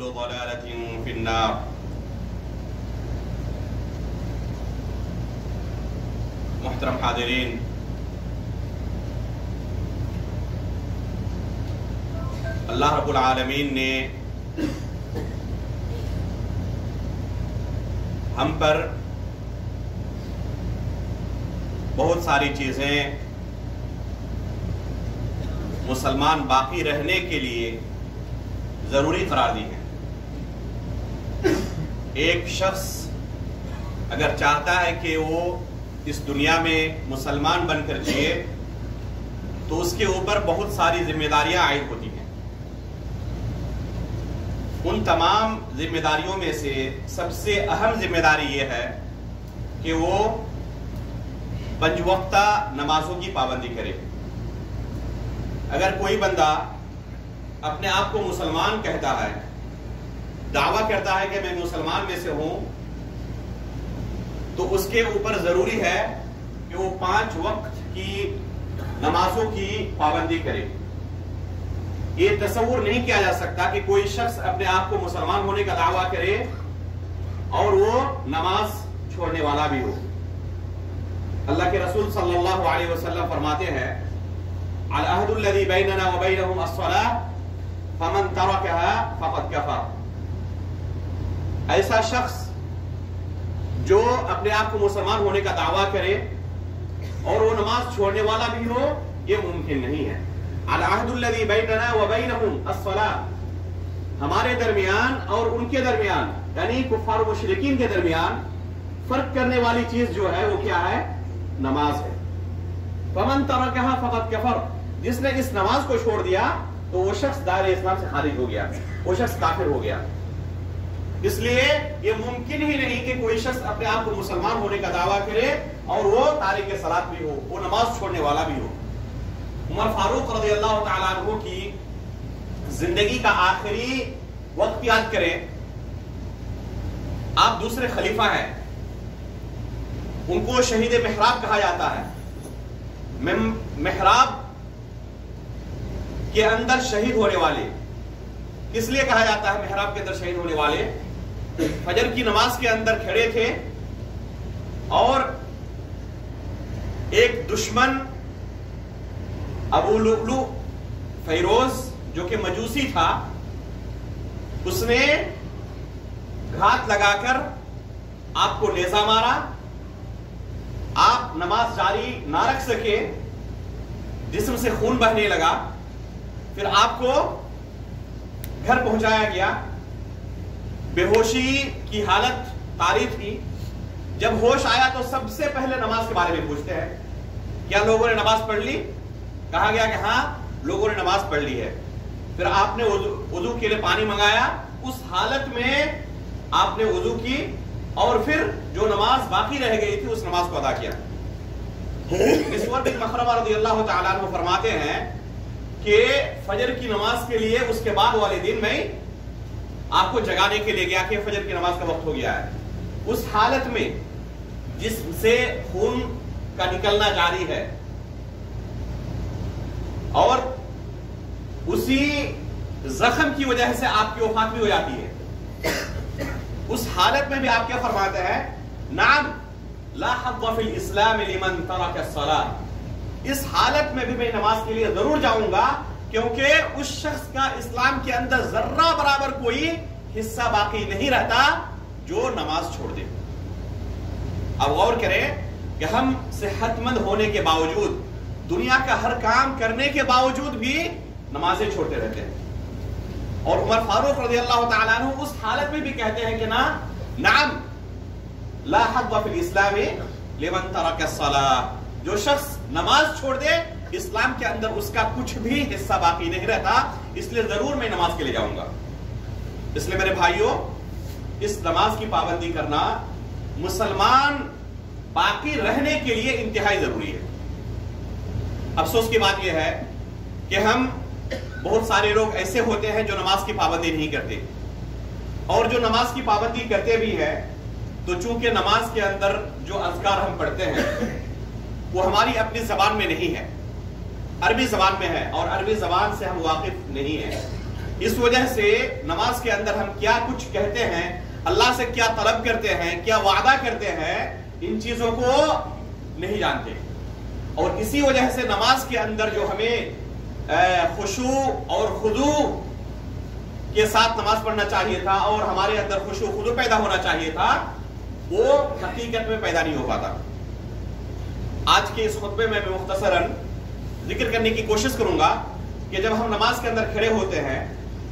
وكل ضلالة في النار. محترم حاضرین، اللہ رب العالمین نے ہم پر بہت ساری چیزیں مسلمان باقی رہنے کے لیے ضروری قرار دی ہیں۔ ایک شخص اگر چاہتا ہے کہ وہ اس دنیا میں مسلمان بن کر جیے تو اس کے اوپر بہت ساری ذمہ داریاں عائد ہوتی ہیں۔ ان تمام ذمہ داریوں میں سے سب سے اہم ذمہ داری یہ ہے کہ وہ 5 وقتہ نمازوں کی پابندی کرے۔ اگر کوئی بندہ اپنے آپ کو مسلمان کہتا ہے، دعویٰ کرتا ہے کہ میں مسلمان میں سے ہوں، تو اس کے اوپر ضروری ہے کہ وہ 5 وقت کی نمازوں کی پابندی کرے۔ یہ تصور نہیں کیا جا سکتا کہ کوئی شخص اپنے آپ کو مسلمان ہونے کا دعویٰ کرے اور وہ نماز چھوڑنے والا بھی ہو۔ اللہ کے رسول صلی اللہ علیہ وسلم فرماتے ہیں، العہد الذی بیننا وبینہم الصلاۃ فمن ترکها فقد کفر۔ ایسا شخص جو اپنے آپ کو مسلمان ہونے کا دعویٰ کرے اور وہ نماز چھوڑنے والا بھی ہو، یہ ممکن نہیں ہے۔ العہد الذی بیننا وبینہم الصلاۃ، ہمارے درمیان اور ان کے درمیان یعنی کفار و مشرکین کے درمیان فرق کرنے والی چیز جو ہے وہ کیا ہے؟ نماز ہے۔ فمن ترکها فقد کفر، جس نے اس نماز کو چھوڑ دیا تو وہ شخص دائرہ اسلام سے خارج ہو گیا، وہ شخص کافر ہو گیا۔ اس لیے یہ ممکن ہی نہیں کہ کوئی شخص اپنے آپ کو مسلمان ہونے کا دعویٰ کرے اور وہ تارک صلاۃ بھی ہو، وہ نماز چھوڑنے والا بھی ہو۔ عمر فاروق رضی اللہ تعالیٰ عنہ کی زندگی کا آخری وقت یاد کریں۔ آپ دوسرے خلیفہ ہیں، ان کو شہید محراب کہا جاتا ہے۔ محراب کے اندر شہید ہونے والے، اس لیے کہا جاتا ہے محراب کے اندر شہید ہونے والے، فجر کی نماز کے اندر کھڑے تھے اور ایک دشمن ابو لؤلؤ فیروز جو کہ مجوسی تھا، اس نے گھات لگا کر آپ کو نیزہ مارا، آپ نماز جاری نہ رکھ سکے، جسم سے خون بہنے لگا، پھر آپ کو گھر پہنچایا گیا۔ بے ہوشی کی حالت طاری تھی۔ جب ہوش آیا تو سب سے پہلے نماز کے بارے میں پوچھتے ہیں، کیا لوگوں نے نماز پڑھ لی؟ کہا گیا کہ ہاں لوگوں نے نماز پڑھ لی ہے۔ پھر آپ نے وضو کے لیے پانی منگایا، اس حالت میں آپ نے وضو کی اور پھر جو نماز باقی رہ گئی تھی اس نماز کو ادا کیا۔ مسور بن مخرمہ رضی اللہ تعالیٰ عنہ فرماتے ہیں کہ فجر کی نماز کے لیے اس کے بعد والے دن میں آپ کو جگانے کے لیے گیا کہ فجر کی نماز کا وقت ہو گیا ہے۔ اس حالت میں جسم سے خون کا نکلنا جاری ہے اور اسی زخم کی وجہ سے آپ کی وفات بھی ہو جاتی ہے، اس حالت میں بھی آپ کیا فرماتے ہیں؟ نعم لا حظ فی الاسلام لمن ترک الصلاۃ، اس حالت میں بھی میں نماز کے لیے ضرور جاؤں گا کیونکہ اس شخص کا اسلام کے اندر ذرہ برابر کوئی حصہ باقی نہیں رہتا جو نماز چھوڑ دے۔ اب غور کریں کہ ہم صحت مند ہونے کے باوجود، دنیا کا ہر کام کرنے کے باوجود بھی نمازیں چھوڑتے رہتے ہیں، اور عمر فاروق رضی اللہ تعالیٰ عنہ اس حالت میں بھی کہتے ہیں کہ نعم لا حظ فی الاسلام لمن ترک الصلاۃ، جو شخص نماز چھوڑ دے اسلام کے اندر اس کا کچھ بھی حصہ باقی نہیں رہتا، اس لیے ضرور میں نماز کے لیے جاؤں گا۔ اس لیے میرے بھائیوں، اس نماز کی پابندی کرنا مسلمان باقی رہنے کے لیے انتہائی ضروری ہے۔ افسوس کی بات یہ ہے کہ ہم بہت سارے لوگ ایسے ہوتے ہیں جو نماز کی پابندی نہیں کرتے، اور جو نماز کی پابندی کرتے بھی ہیں تو چونکہ نماز کے اندر جو اذکار ہم پڑھتے ہیں وہ ہماری اپنی زبان میں نہیں ہے، عربی زبان میں ہے، اور عربی زبان سے ہم واقف نہیں ہیں، اس وجہ سے نماز کے اندر ہم کیا کچھ کہتے ہیں، اللہ سے کیا طلب کرتے ہیں، کیا وعدہ کرتے ہیں، ان چیزوں کو نہیں جانتے. اور اسی وجہ سے نماز کے اندر جو ہمیں خشوع اور خضوع کے ساتھ نماز پڑھنا چاہیے تھا اور ہمارے اندر خشوع و خضوع پیدا ہونا چاہیے تھا، وہ حقیقت میں پیدا نہیں ہو پاتا. آج کے اس خطبے میں مختصراً ذکر کرنے کی کوشش کروں گا کہ جب ہم نماز کے اندر کھڑے ہوتے ہیں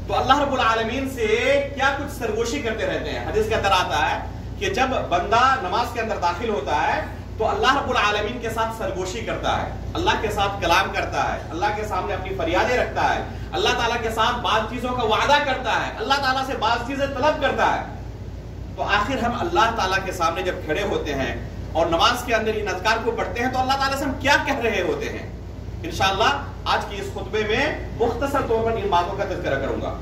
تو اللہ رب العالمین سے کیا کچھ سرگوشی کرتے رہتے ہیں. حدیث کے اندر آتا ہے کہ جب بندہ نماز کے اندر داخل ہوتا ہے تو اللہ رب العالمین کے ساتھ سرگوشی کرتا ہے، اللہ کے ساتھ کلام کرتا ہے، اللہ کے سامنے اپنی فریادیں رکھتا ہے، اللہ تعالیٰ کے ساتھ بعض چیزوں کا وعدہ کرتا ہے، اللہ تعالیٰ سے بعض چیزیں طلب کرتا ہے. تو آخر ہم اللہ تعالیٰ کے سامنے جب کھڑے ہوتے ہیں اور نماز کے اندر ان اذکار کو پڑھتے ہیں تو اللہ تعالیٰ سے ہم کیا کہہ رہے ہوتے ہیں. انشاءاللہ آج کی اس خطبے میں مختصر طور پر ان باتوں کا تذکرہ کروں گا.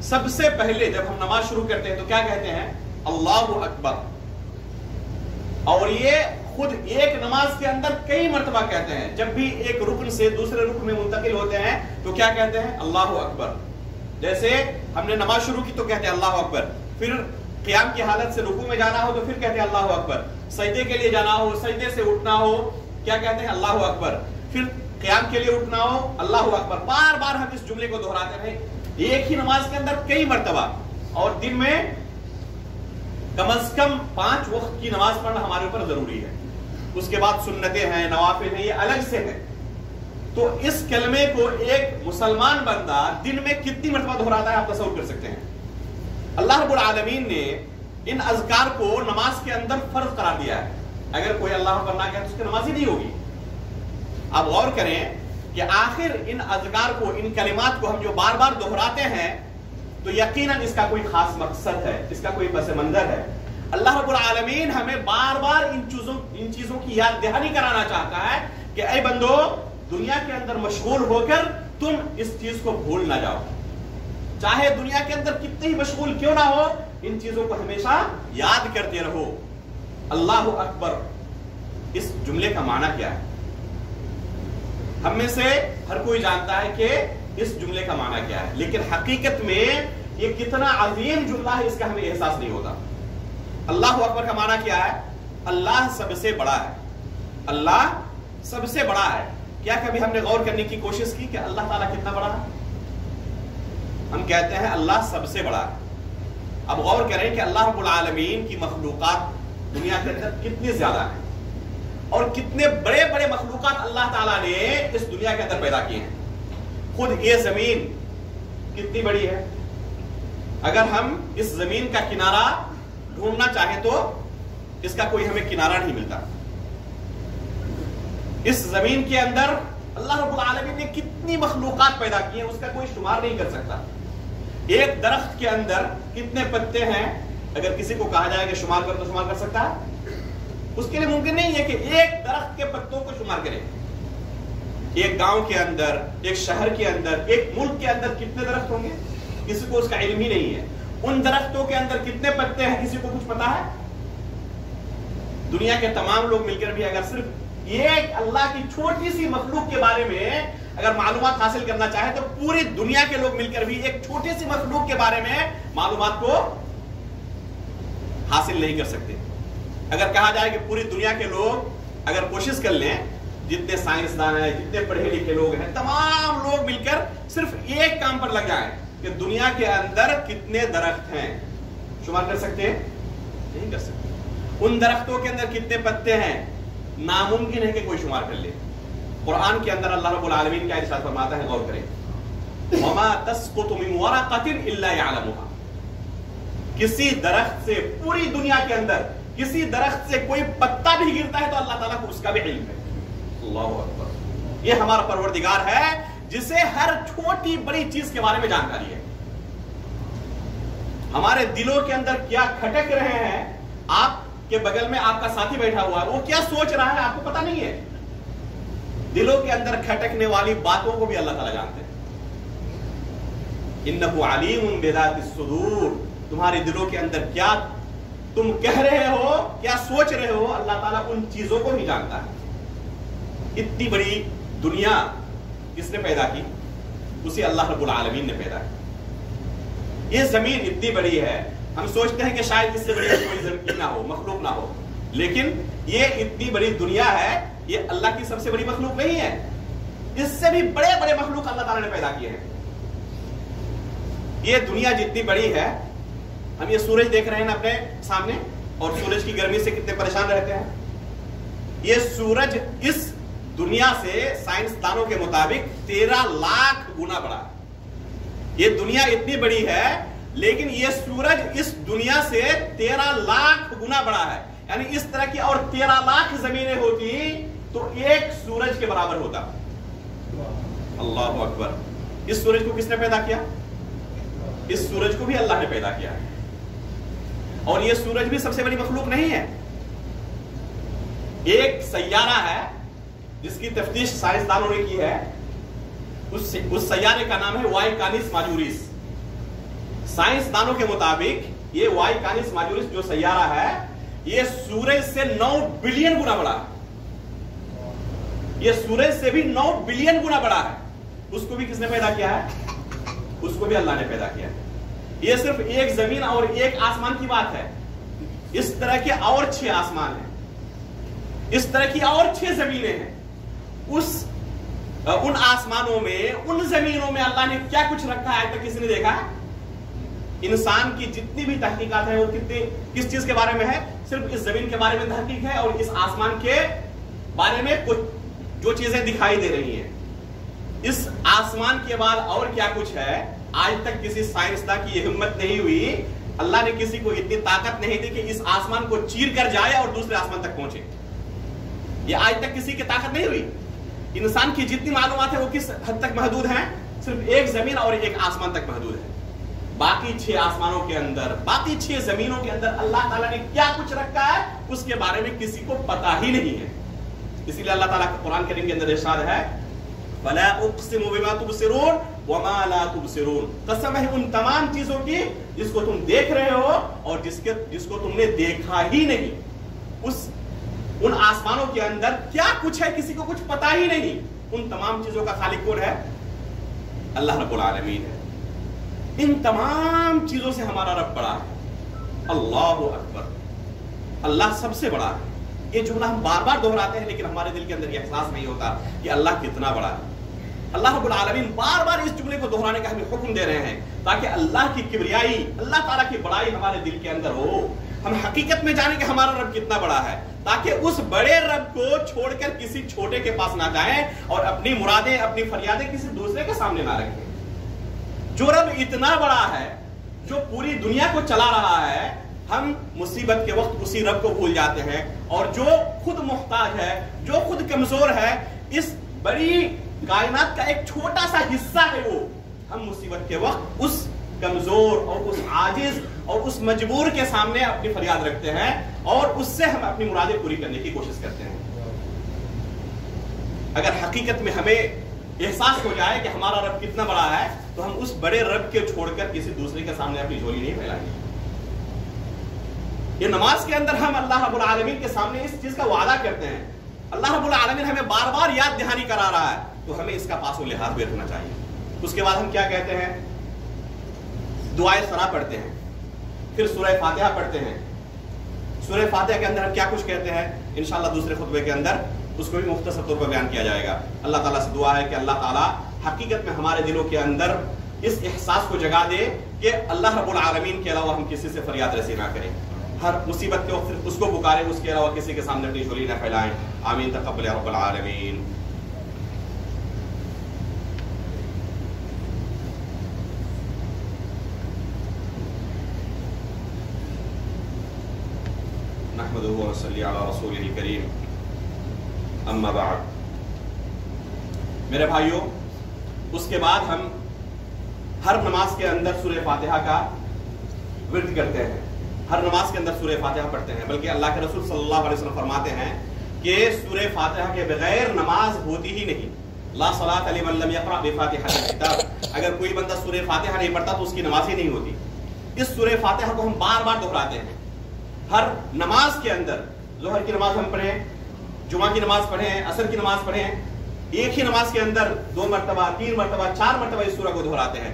سب سے پہلے جب ہم نماز شروع کرتے ہیں تو کیا کہتے ہیں؟ اللہ اکبر. اور یہ خود ایک نماز کے اندر کئی مرتبہ کہتے ہیں. جب بھی ایک رکن سے دوسرے رکن میں منتقل ہوتے ہیں تو کیا کہتے ہیں؟ اللہ اکبر. جیسے ہم نے نماز شروع کی تو کہتے ہیں اللہ اکبر، پھر قیام کی حالت سے رکوع میں جانا ہو تو پھر کہتے ہیں اللہ اکبر، سجدے کے لیے جانا ہو، سجدے سے اٹھنا ہو کیا کہتے ہیں؟ اللہ اکبر، پھر قیام کے لیے اٹھنا ہو اللہ اکبر. بار بار ہم اس جملے کو دہراتے رہے ایک ہی نماز کے اندر کئی مرتبہ. اور دن میں کم از کم 5 وقت کی نماز پڑھنا ہمارے اوپر ضروری ہے. اس کے بعد سنتیں ہیں، نوافل ہیں، یہ الگ سے ہیں. تو اس کلمے کو ایک مسلمان بندہ دن میں کتنی مرتبہ دہراتا ہے آپ تصور کر سکتے ہیں. اللہ رب العالمین نے ان اذکار کو نماز کے اندر فرض قرار دیا ہے. اگر کوئی اللہ اکبر نہ کہے تو اس کی نماز ہی نہیں ہوگی. آپ غور کریں کہ آخر ان اذکار کو، ان کلمات کو ہم جو بار بار دہراتے ہیں تو یقیناً اس کا کوئی خاص مقصد ہے، اس کا کوئی پس منظر ہے. اللہ رب العالمین ہمیں بار بار ان چیزوں کی یاد دہانی کرانا چاہتا ہے کہ اے بندو، دنیا کے اندر مشغول ہو کر تم اس چیز کو بھول نہ جاؤ. چاہے دنیا کے اندر کتنے ہی مشغول کیوں نہ ہو، ان چیزوں کو ہمیشہ یاد کرتے رہو. اللہ اکبر اس جملے کا معنی کیا ہے؟ ہم میں سے ہر کوئی جانتا ہے کہ اس جملے کا معنی کیا ہے، لیکن حقیقت میں یہ کتنا عظیم جملہ ہے اس کا ہمیں احساس نہیں ہوتا. اللہ اکبر کا معنی کیا ہے؟ اللہ سب سے بڑا ہے. اللہ سب سے بڑا ہے. کیا کبھی ہم نے غور کرنے کی کوشش کی کہ اللہ تعالیٰ کتنا بڑا ہے؟ ہم کہتے ہیں اللہ سب سے بڑا ہے. اب غور کریں کہ اللہ رب العالمین کی مخلوقات دنیا کے اندر کتنی زیادہ ہیں اور کتنے بڑے بڑے مخلوقات اللہ تعالیٰ نے اس دنیا کے اندر پیدا کیے ہیں. خود یہ زمین کتنی بڑی ہے. اگر ہم اس زمین کا کنارہ ڈھونڈنا چاہیں تو اس کا کوئی ہمیں کنارہ نہیں ملتا. اس زمین کے اندر اللہ رب العالمین نے کتنی مخلوقات پیدا کی ہیں اس کا کوئی شمار نہیں کر سکتا. ایک درخت کے اندر کتنے پتے ہیں اگر کسی کو کہا جائے کہ شمار کر تو شمار کر سکتا ہے؟ اس کے لیے ممکن نہیں ہے کہ ایک درخت کے پتوں کو شمار کرے. ایک گاؤں کے اندر، ایک شہر کے اندر، ایک ملک کے اندر کتنے درخت ہوں گے کسی کو اس کا علم ہی نہیں ہے. ان درختوں کے اندر کتنے پتے ہیں کسی کو کچھ پتا ہے؟ دنیا کے تمام لوگ مل کر بھی اگر صرف ایک اللہ کی چھوٹی سی مخلوق کے بارے میں اگر معلومات حاصل کرنا چاہے تو پوری دنیا کے لوگ مل کر بھی ایک چھوٹی سی مخلوق کے بارے میں معلومات کو حاصل نہیں کر سکتے. اگر کہا جائے کہ پوری دنیا کے لوگ اگر کوشش کر لیں، جتنے سائنسدان ہیں، جتنے پڑھے لکھے لوگ ہیں، تمام لوگ مل کر صرف ایک کام پر لگ جائیں کہ دنیا کے اندر کتنے درخت ہیں، شمار کر سکتے ہیں؟ نہیں کر سکتے. ان درختوں کے اندر کتنے پتے ہیں ناممکن ہے کہ کوئی شمار کر لے. قرآن کے اندر اللہ رب العالمین کا ارشاد فرماتا ہے، غور کریں، وَمَا تَسْقُطُ مِنْ وَرَقَةٍ إِلَّا يَعْلَمُهَا. کسی درخت سے پوری دنیا کے اندر کسی درخت سے کوئی پتا بھی گرتا ہے تو اللہ تعالیٰ کو اس کا بھی علم ہے. اللہ اکبر. یہ ہمارا پروردگار ہے جسے ہر چھوٹی بڑی چیز کے بارے میں جانکاری ہے. ہمارے دلوں کے اندر کیا کھٹک رہے ہیں، آپ کے بغل میں آپ کا ساتھی بیٹھا ہوا ہے وہ کیا سوچ رہا ہے آپ کو پتا نہیں ہے. دلوں کے اندر کھٹکنے والی باتوں کو بھی اللہ تعالیٰ جانتے ہیں. انہ علیم بذات الصدور. تمہارے دلوں کے اندر کیا تم کہہ رہے ہو، کیا سوچ رہے ہو، اللہ تعالیٰ ان چیزوں کو بھی جانتا ہے. اتنی بڑی دنیا کس نے پیدا کی؟ اسی اللہ رب العالمین نے پیدا کی. یہ زمین اتنی بڑی ہے، ہم سوچتے ہیں کہ شاید اس سے بڑی کوئی زمین نہ ہو، مخلوق نہ ہو، لیکن یہ اتنی بڑی دنیا ہے، یہ اللہ کی سب سے بڑی مخلوق نہیں ہے، اس سے بھی بڑے بڑے مخلوق اللہ تعالیٰ نے پیدا کیے ہیں۔ یہ دنیا جتنی بڑی ہے، ہم یہ سورج دیکھ رہے ہیں اپنے سامنے، اور سورج کی گرمی سے کتنے پریشان رہتے ہیں۔ یہ سورج اس دنیا سے سائنسدانوں کے مطابق 13 لاکھ گنا بڑا ہے۔ یہ دنیا اتنی بڑی ہے، لیکن یہ سورج اس دنیا سے 13 لاکھ گنا بڑا ہے، یعنی اس طرح کی اور 13 لاکھ زمینیں ہوتی تو ایک سورج کے برابر ہوتا۔ اللہ اکبر۔ اس سورج کو کس نے پیدا کیا؟ اس سورج کو بھی اللہ نے پیدا کیا ہے، اور یہ سورج بھی سب سے بڑی مخلوق نہیں ہے۔ ایک سیارہ ہے جس کی تفتیش سائنسدانوں نے کی ہے، اس سیارے کا نام ہے وائی کانس ماجورس۔ سائنسدانوں کے مطابق یہ وائی کانس ماجورس جو سیارہ ہے، یہ سورج سے 9 بلین گنا بڑا ہے۔ یہ سورج سے بھی 9 بلین گنا بڑا ہے۔ اس کو بھی کس نے پیدا کیا ہے؟ اس کو بھی اللہ نے پیدا کیا ہے۔ یہ صرف ایک زمین اور ایک آسمان کی بات ہے، اس طرح کے اور 6 آسمان ہیں، اس طرح کی اور 6 زمینیں ہیں۔ ان آسمانوں میں، ان زمینوں میں اللہ نے کیا کچھ رکھا ہے تک کسی نے دیکھا ہے؟ انسان کی جتنی بھی تحقیقات ہیں وہ کس چیز کے بارے میں ہے؟ صرف اس زمین کے بارے میں تحقیق ہے، اور اس آسمان کے بارے میں کچھ جو چیزیں دکھائی دے رہی ہیں۔ اس آسمان کے بعد اور کیا کچھ ہے، آج تک کسی سائنسداں کی یہ ہمت نہیں ہوئی، اللہ نے کسی کو اتنی طاقت نہیں دی کہ اس آسمان کو چیر کر جائے اور دوسرے آسمان تک پہنچے۔ یہ آج تک کسی کی طاقت نہیں ہوئی۔ انسان کی جتنی معلومات ہیں وہ کس حد تک محدود ہیں؟ صرف ایک زمین اور ایک آسمان تک محدود ہے۔ باقی 6 آسمانوں کے اندر، باقی 6 زمینوں کے اندر اللہ تعالیٰ نے کیا کچھ رکھا ہے اس کے بارے میں کسی کو پتا ہی نہیں ہے۔ اسی لیے اللہ تعالیٰ قرآن کریم کے اندر ارشاد ہے، فَلَا أُقْسِمُ بِمَا تُبْصِرُونَ وَمَا لَا تُبْصِرُونَ۔ قسم ہے ان تمام چیزوں کی جس کو تم دیکھ رہے ہو اور جس کو تم نے دیکھا ہی نہیں۔ ان آسمانوں کے اندر کیا کچھ ہے کسی کو کچھ پتا ہی نہیں۔ ان تمام چیزوں کا خالق کون ہے؟ اللہ رب العالمین ہے۔ ان تمام چیزوں سے ہمارا رب بڑا ہے۔ اللہ اکبر۔ اللہ سب سے بڑا ہے۔ یہ جملہ ہم بار بار دہراتے ہیں، لیکن ہمارے دل کے اندر یہ احساس نہیں ہوتا کہ اللہ کتنا بڑا ہے۔ اللہ رب العالمین بار بار اس جملے کو دہرانے کا ہمیں حکم دے رہے ہیں تاکہ اللہ کی کبریائی، اللہ تعالیٰ کی بڑائی ہمارے دل کے اندر ہو، ہم حقیقت میں جانیں کہ ہمارا رب کتنا بڑا ہے، تاکہ اس بڑے رب کو چھوڑ کر کسی چھوٹے کے پاس نہ جائیں اور اپنی مرادیں، اپنی فریادیں کسی دوسرے کے سامنے نہ رکھیں۔ جو رب اتنا بڑا ہے، جو پوری دنیا کو چلا رہا ہے، ہم مصیبت کے وقت اسی رب کو بھول جاتے ہیں، اور جو خود محتاج ہے، جو خود کمزور ہے، اس بڑی کائنات کا ایک چھوٹا سا حصہ ہے وہ، ہم مصیبت کے وقت اس کمزور اور اس عاجز اور اس مجبور کے سامنے اپنی فریاد رکھتے ہیں، اور اس سے ہم اپنی مرادیں پوری کرنے کی کوشش کرتے ہیں۔ اگر حقیقت میں ہمیں احساس ہو جائے کہ ہمارا رب کتنا بڑا ہے، تو ہم اس بڑے رب کے چھوڑ کر کسی دوسرے کے سامنے اپنی جھولی نہیں پھیلائیں گے۔ یہ نماز کے اندر ہم اللہ رب العالمین کے سامنے اس چیز کا وعدہ کرتے ہیں۔ اللہ رب العالمین ہمیں بار بار یاد دہانی کرا رہا ہے، تو ہمیں اس کا پاس و لحاظ بھی رکھنا چاہیے۔ اس کے بعد ہم کیا کہتے ہیں؟ دعائے ثنا پڑھتے ہیں، پھر سورہ فاتحہ پڑھتے ہیں۔ سورہ فاتحہ کے اندر ہم کیا کچھ کہتے ہیں، انشاءاللہ دوسرے خطبے کے اندر اس کو بھی مختصر طور پر بیان کیا جائے گا۔ اللہ تعالیٰ سے دعا ہے کہ اللہ تعالیٰ حقیقت میں ہمارے دلوں کے اندر اس احساس کو جگا دے کہ اللہ رب العالمین کے علاوہ ہم کسی سے فریاد رسی نہ کریں، ہر مصیبت کے وقت صرف اس کو پکاریں، اس کے علاوہ کسی کے سامنے اپنی جھولی نہ پھیلائیں۔ آمین تقبل یا رب العالمین۔ نحمدہ و نصلی علی رسولہ الکریم، اما بعد۔ میرے بھائیوں، اس کے بعد ہم ہر نماز کے اندر سورہ فاتحہ کا ورد کرتے ہیں، ہر نماز کے اندر سورہ فاتحہ پڑھتے ہیں، بلکہ اللہ کے رسول صلی اللہ علیہ وسلم فرماتے ہیں کہ سورہ فاتحہ کے بغیر نماز ہوتی ہی نہیں۔ لا صلاۃ لمن لم یقرأ بفاتحۃ الکتاب، اگر کوئی بندہ سورہ فاتحہ نہیں پڑھتا تو اس کی نماز ہی نہیں ہوتی۔ اس سورہ فاتحہ کو ہم بار بار دہراتے ہیں ہر نماز کے اندر۔ ظہر کی نماز ہم پڑھیں، جمعہ کی نماز پڑھیں، عصر کی نماز پڑھیں، ایک ہی نماز کے اندر 2 مرتبہ، 3 مرتبہ، 4 مرتبہ اس سورہ کو دہراتے ہیں۔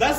10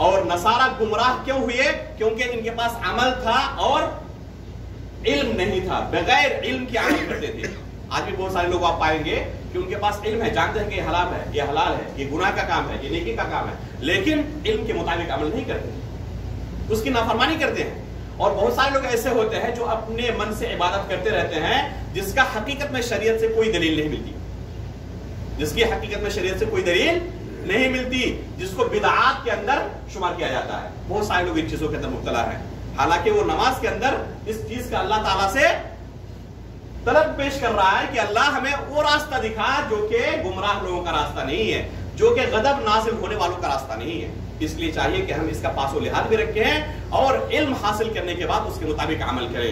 اور نصارہ گمراہ کیوں ہوئے؟ کیونکہ ان کے پاس عمل تھا اور علم نہیں تھا، بغیر علم کے عمل کرتے تھے۔ آج بھی بہت سارے لوگ آپ پائیں گے کہ ان کے پاس علم ہے، جانتے ہیں کہ یہ حلال ہے، یہ حلال ہے، یہ گناہ کا کام ہے، یہ نیکی کا کام ہے، لیکن علم کے مطابق عمل نہیں کرتے، اس کی نافرمانی کرتے ہیں۔ اور بہت سارے لوگ ایسے ہوتے ہیں جو اپنے من سے عبادت کرتے رہتے ہیں، جس کا حقیقت میں شریعت سے کوئی دلیل نہیں ملتی، جس کی حقیقت میں شریعت سے کوئی دلیل نہیں ملتی، جس کو بدعات کے اندر شمار کیا جاتا ہے۔ بہت سارے لوگ ان چیزوں کے اندر مبتلا ہیں، حالانکہ وہ نماز کے اندر اس چیز کا اللہ تعالیٰ سے طلب پیش کر رہا ہے کہ اللہ ہمیں وہ راستہ دکھا جو کہ گمراہ لوگوں کا راستہ نہیں ہے، جو کہ غضب نازل ہونے والوں کا راستہ نہیں ہے۔ اس لیے چاہیے کہ ہم اس کا پاس و لحاظ بھی رکھیں اور علم حاصل کرنے کے بعد اس کے مطابق عمل کریں۔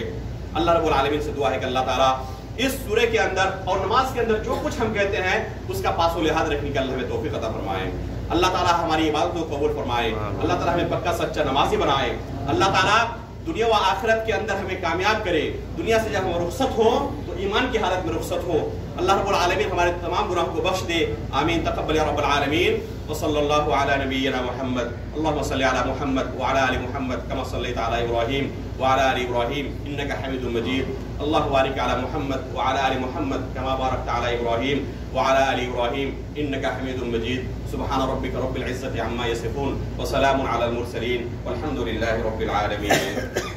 اللہ رب العالمین سے دعا ہے کہ اللہ تعالیٰ اس سورے کے اندر اور نماز کے اندر جو کچھ ہم کہتے ہیں اس کا پاس و لحاظ رکھنے کا اللہ ہمیں توفیق عطا فرمائے۔ اللہ تعالیٰ ہماری عبادتوں کو قبول فرمائے، اللہ تعالیٰ ہمیں پکا سچا نمازی بنائے، اللہ تعالیٰ دنیا و آخرت کے اندر ہمیں کامیاب کرے، دنیا سے جب ہم رخصت ہو تو ایمان کی حالت میں رخصت ہو۔ اللہ رب العالمین ہمارے تمام گناہوں کو بخش دے، آمین تقبل یا رب العالمین۔ وصلی اللہ علی نبینا محمد، اللہم صلی علی محمد وعلی آل محمد کما صلیت علی ابراہیم وعلی آل ابراہیم انک حمید مجید، اللہم بارک علی محمد وعلی آل محمد کما بارکت علی ابراہیم وعلی آل ابراہیم انک حمید مجید۔ سبحان ربک رب العزة عما یصفون وسلام علی المرسلین والحمد للہ رب العالمین۔